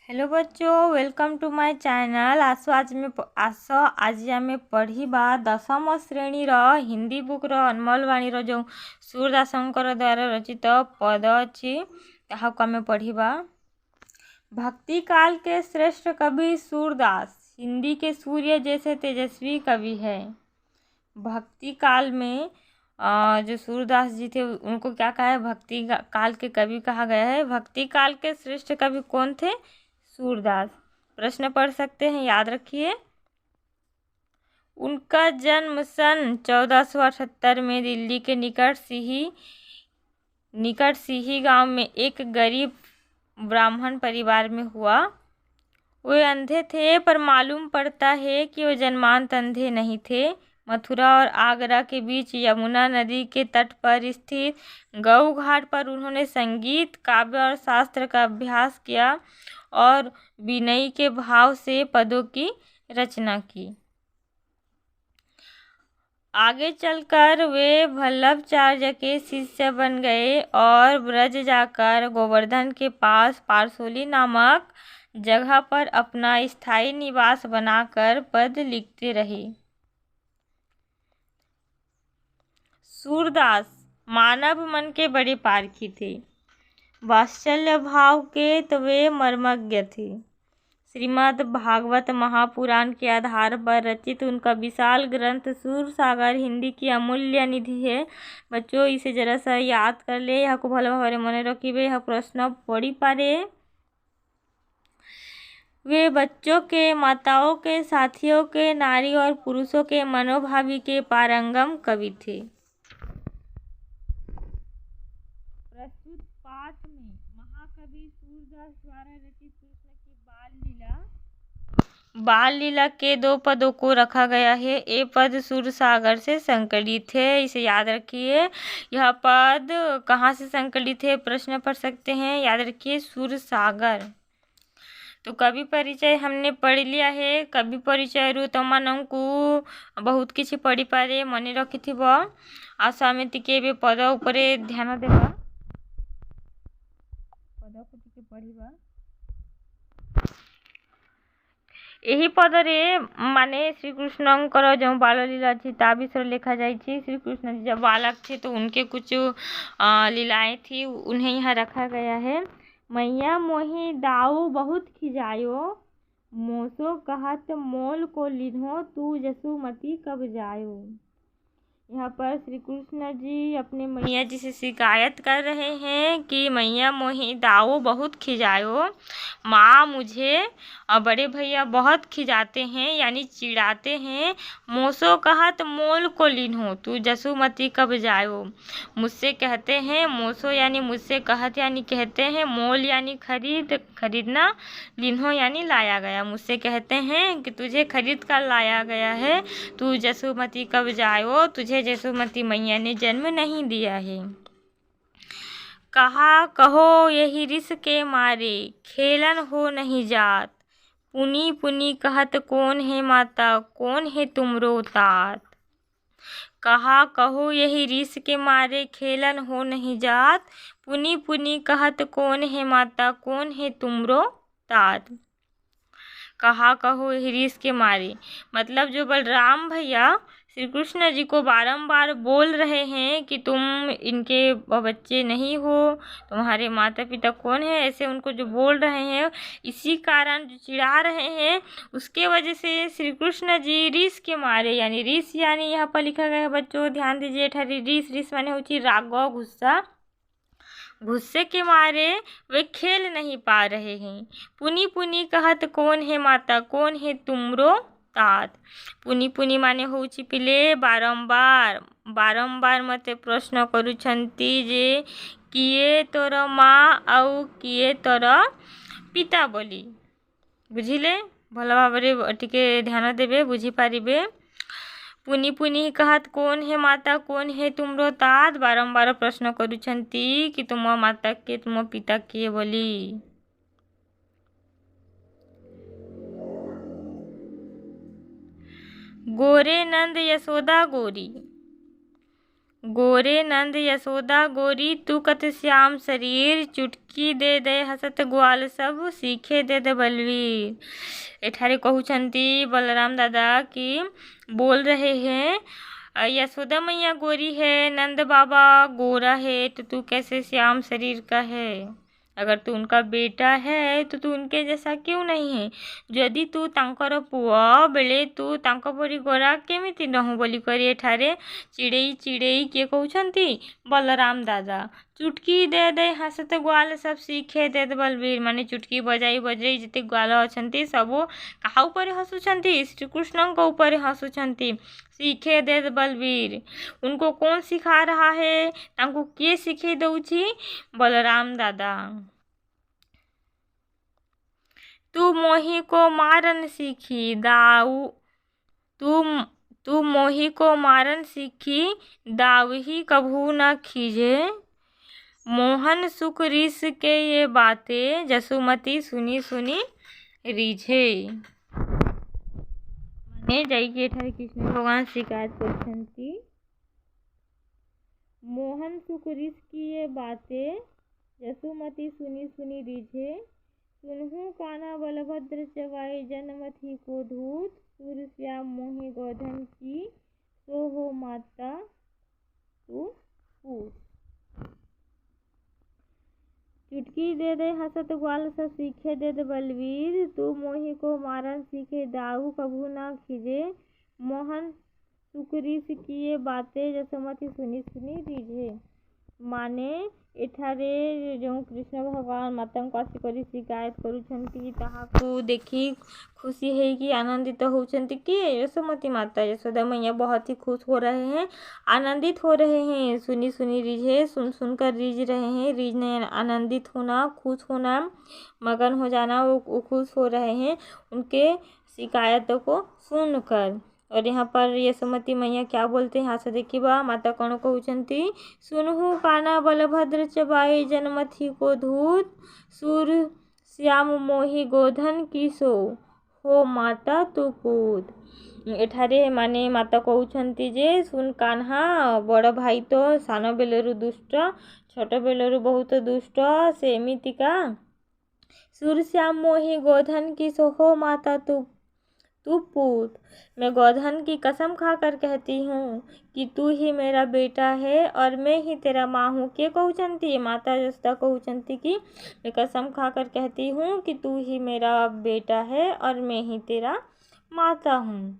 Hello बच्चों, welcome to my channel. आज आमे पढ़िबा दशम श्रेणीर हिंदी बुक्र अनमोल वाणीर जो सूरदासंकर द्वारा रचित पद अच्छी ताहाको आमे पढ़िबा। भक्ति काल के श्रेष्ठ कवि सूरदास हिंदी के सूर्य जैसे तेजस्वी कवि है। भक्ति काल में जो सूरदास जी थे उनको क्या कहा है? भक्ति काल के कवि कहा गया है। भक्ति काल के श्रेष्ठ कवि कौन थे? सूरदास। प्रश्न पढ़ सकते हैं, याद रखिए। उनका जन्म सन 1478 में दिल्ली के निकट सिही गांव में एक गरीब ब्राह्मण परिवार में हुआ। वे अंधे थे, पर मालूम पड़ता है कि वे जन्मांत अंधे नहीं थे। मथुरा और आगरा के बीच यमुना नदी के तट पर स्थित गऊ घाट पर उन्होंने संगीत, काव्य और शास्त्र का अभ्यास किया और विनयी के भाव से पदों की रचना की। आगे चलकर वे वल्लभाचार्य के शिष्य बन गए और ब्रज जाकर गोवर्धन के पास पारसोली नामक जगह पर अपना स्थायी निवास बनाकर पद लिखते रहे। सूरदास मानव मन के बड़े पारखी थे। वात्सल्य भाव के तो वे मर्मज्ञ थे। श्रीमद् भागवत महापुराण के आधार पर रचित उनका विशाल ग्रंथ सूरसागर हिंदी की अमूल्य निधि है। बच्चों, इसे जरा सा याद कर ले, यहाँ को भल भाव मन रखिए। यह प्रश्न पढ़ी पारे। वे बच्चों के, माताओं के, साथियों के, नारी और पुरुषों के मनोभावी के पारंगम कवि थे। प्रस्तुत पाठ में महाकवि सूरदास द्वारा रचित कृष्ण की बाल लीला के 2 पदों को रखा गया है। ये पद सूरसागर से संकलित है, इसे याद रखिए। यह पद कहाँ से संकलित है? प्रश्न पढ़ सकते हैं, याद रखिए। सूरसागर। तो कवि परिचय हमने पढ़ लिया है। कवि परिचय रु तमनंकु बहुत किसी पढ़ी पारे, मने रखिथिब। आशा में टिके पद उपरे ध्यान देबा, पद को टिके पढ़िबा। यही पदरे माने श्रीकृष्णंकर जो बाललीला थी ता विषय लिखा जाइए। श्रीकृष्ण जी जब बालक थे तो उनके कुछ लीलाएं थी, उन्हें यहाँ रखा गया है। मैया मोहि दाऊ बहुत खिजायो, मोसो कहत मोल को लिन्हो, तू जसुमती कब जायो। यहाँ पर श्री कृष्ण जी अपने मैया जी से शिकायत कर रहे हैं कि मैया मोहि दाऊ बहुत खिजायो, माँ मुझे और बड़े भैया बहुत खिजाते हैं यानी चिढ़ाते हैं। मोसो कहत मोल को लिन्हो, तू जसुमती कब जायो। मुझसे कहते हैं, मोसो यानी मुझसे, कहत यानी कहते हैं, मोल यानी खरीदना, लिन्हो यानी लाया गया। मुझसे कहते हैं कि तुझे खरीद कर लाया गया है, तू जसुमती कब जायो, तुझे जसुमती मैया ने जन्म नहीं दिया है। कहा कहो यही रिस के मारे, खेलन हो नहीं जात, पुनी पुनी कहत कौन है माता, कौन है तुमरो तात। कहा कहो यही रिस के मारे, खेलन हो नहीं जात, पुनी पुनी कहत कौन है माता, कौन है तुमरो तात। कहा कहो यही रिस के मारे मतलब जो बलराम भैया श्री कृष्ण जी को बारंबार बोल रहे हैं कि तुम इनके बच्चे नहीं हो, तुम्हारे माता पिता कौन है, ऐसे उनको जो बोल रहे हैं, इसी कारण जो चिढ़ा रहे हैं, उसके वजह से श्री कृष्ण जी रिस के मारे, यानी रिस यानी यहाँ पर लिखा गया है बच्चों, ध्यान दीजिए। रिस माने होती राग, गुस्सा, गुस्से के मारे वे खेल नहीं पा रहे हैं। पुनी पुनी कहत कौन है माता, कौन है तुमरो तात। पुनी पुनी माने होउची पिले बारंबार बारंबार मते प्रश्न करुछंती जे किए तोर माँ आउ किए तोर पिता बोली। बुझिले? भल भाव टिके ध्यान देबे, बुझी पारिबे। पुनी पुनी कहत कौन है माता, कौन है तुमरो तात, बारंबार प्रश्न करुछंती कि तुम माता के, तुम पिता के बोली। गोरे नंद यशोदा गोरी। गोरे नंद यशोदा गोरी तू कत श्याम शरीर, चुटकी दे दे हसत ग्वाल सब सीखे दे दे बलवीर। एठारे कहउछंती बलराम दादा कि बोल रहे हैं यशोदा मैया गोरी है, नंद बाबा गोरा है, तो तू कैसे श्याम शरीर का है। अगर तू उनका बेटा है तो तू उनके जैसा क्यों नहीं है। यदि तू तांकर पुआ बेले तू तांक परी गोरा केमिति नहु बोली करी एठारे चिड़ेई चिड़ेई किए कहउछंती बलराम दादा। चुटकी दे दे हसत ग्वाल सब सीखे दे दे बलवीर, माने चुटकी बजाई बजाई जिते ग्वाल अछंती सबो काहा ऊपर हसुछंती, श्रीकृष्णଙ୍କ ऊपर हसुछंती। सीखे दे दे बलवीर, उनको कौन सिखा रहा है, तांको किए सिखे दउछि बलराम दादा। तू मोही को मारन सीखी दाऊ, तू मोही को मारन सीखी दावही कभू न खीजे। मोहन सुख रिस के ये बातें जसुमती सुनी सुनी रीझे। माने जाइए एठारे कृष्ण भगवान शिकायत करछंती मोहन सुख रिस की ये बातें जसुमती सुनी सुनी रीझे। सुनहु काना बलभद्र चवाई जनमथी को धूत, सूरश्याम मोहि गोधन की सो हो माता तू पूत। चुटकी दे दे हसत ग्वाल सब सीखे दे दे बलवीर, तू मोहि को मारन सीखे दाऊ कभू ना खीजे। मोहन सुकरीस किए बातें जसमती सुनी सुनी रीझे। माने एठारे जो कृष्ण भगवान माताଙ୍କୁ ଆସିକରି शिकायत करुछंती ताहाको देखी खुशी है कि आनंदित होउछंती कि यशोमती माता यशोदा मैया बहुत ही खुश हो रहे हैं, आनंदित हो रहे हैं। सुनी सुनी रीझे, सुन सुनकर रीझ रहे हैं। रीझने आनंदित होना, खुश होना, मगन हो जाना, वो खुश हो रहे हैं उनके शिकायतों को सुनकर। और यहाँ पर यशोमती मैया क्या बोलते हैं यहाँ से देखिए बा माता कौन कहउछंती सुनहु काना बलभद्र चबाई जनमथी को धूत, सूर श्याम मोहि गोधन की सो हो माता तू पूत। एठारे माने माता कहउछंती जे सुन कान्हा बड़ भाई तो सान बेलरू दुष्ट, छोट बेलरू बहुत दुष्ट, से एमितिका सूरश्याम मोहि गोधन की सो हो माता तू पूत। मैं गोधन की कसम खाकर कहती हूँ कि तू ही मेरा बेटा है और मैं ही तेरा माँ हूँ। के कहउछंती माता यशोदा कहउछंती कि मैं कसम खाकर कहती हूँ कि तू ही मेरा बेटा है और मैं ही तेरा माता हूँ।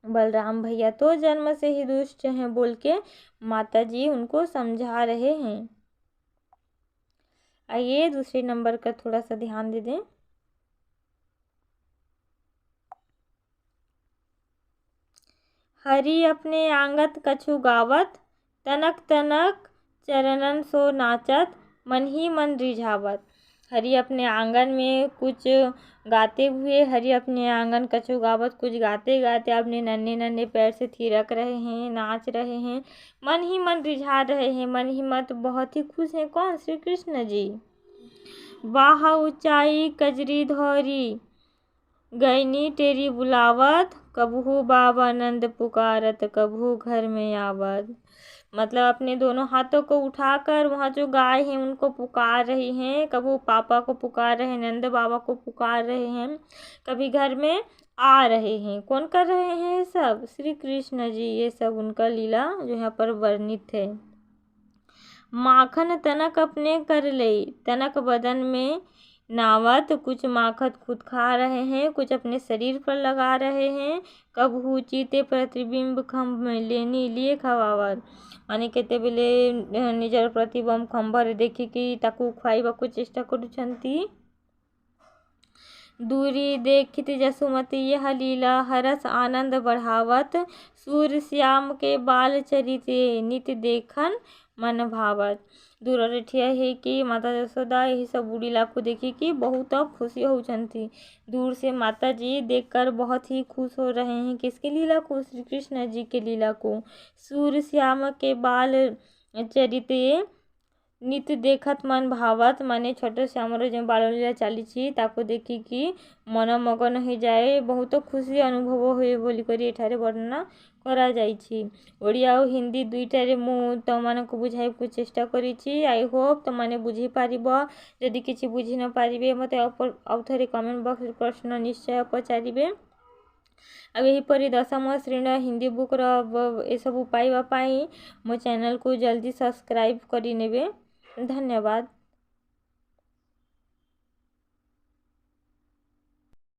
बलराम भैया तो जन्म से ही दुष्ट हैं बोल के माता जी उनको समझा रहे हैं। आइए दूसरे नंबर का थोड़ा सा ध्यान दे दें। हरि अपने आंगत कछु गावत, तनक तनक चरणन सो नाचत, मन ही मन रिझावत। हरि अपने आंगन में कुछ गाते हुए, हरि अपने आंगन कछु गावत, कुछ गाते गाते अपने नन्हे नन्हे पैर से थिरक रहे हैं, नाच रहे हैं, मन ही मन रिझा रहे हैं। मन ही मत बहुत ही खुश हैं कौन, श्री कृष्ण जी। वाह ऊंचाई कजरी धौरी गैनी तेरी बुलावत, कबहू बाबा नंद पुकारत कबहू घर में आवत। मतलब अपने दोनों हाथों को उठाकर वहाँ जो गाय हैं उनको पुकार रही हैं, कबू पापा को पुकार रहे हैं, नंद बाबा को पुकार रहे हैं, कभी घर में आ रहे हैं। कौन कर रहे हैं सब, श्री कृष्ण जी। ये सब उनका लीला जो यहाँ पर वर्णित है। माखन तनक अपने कर ले, तनक बदन में नावत, कुछ माखत खुद खा रहे हैं, कुछ अपने शरीर पर लगा रहे हैं। कबहू चीते प्रतिबिंब खम्भ में लेनी लिए खवावत, माने केते बेले निजर प्रतिबिंब खम्भरे देखिकी ताकू खुआइबाकू चेष्टा करुछंती। दूरी देखित जसुमती यह लीला हरस आनंद बढ़ावत, सूर श्याम के बाल चरिते नित देखन मन भावत। दूर रेठिया है कि माता यशोदा यही सब बूढ़ी लाख को देखी कि बहुत खुशी होउछंती। दूर से माता जी देखकर बहुत ही खुश हो रहे हैं। किसके लीला को, श्री कृष्ण जी के लीला को। सूर श्याम के बाल चरिते ନିତି ଦେଖତ ମନ ଭାବତ ମାନେ ଛୋଟ ଶ୍ୟାମର ଯେଉଁ ବାଳଲୀଳା ଚାଲିଛି ତାକୁ ଦେଖିକି ମନ ମଗନ ହୋଇଯାଏ। ବହୁତ ଖୁସି ଅନୁଭବ ହୁଏ ବୋଲିକରି ଏଠାରେ ବର୍ଣ୍ଣନା କରାଯାଇଛି। ଓଡ଼ିଆ ଆଉ ହିନ୍ଦୀ ଦୁଇଟାରେ ମୁଁ ତମମାନଙ୍କୁ ବୁଝାଇବାକୁ ଚେଷ୍ଟା କରିଛି। ଆଇ ହୋପ୍ ତମାନେ ବୁଝିପାରିବ। ଯଦି କିଛି ବୁଝି ନ ପାରିବେ ମୋତେ ଆଉ ଥରେ କମେଣ୍ଟ ବକ୍ସରେ ପ୍ରଶ୍ନ ନିଶ୍ଚୟ ପଚାରିବେ। ଆଉ ଏହିପରି ଦଶମ ଶ୍ରେଣୀର ହିନ୍ଦୀ ବୁକ୍ର ଏସବୁ ପାଇବା ପାଇଁ ମୋ ଚ୍ୟାନେଲକୁ ଜଲ୍ଦି ସବସ୍କ୍ରାଇବ୍ କରିନେବେ। ଧନ୍ୟବାଦ।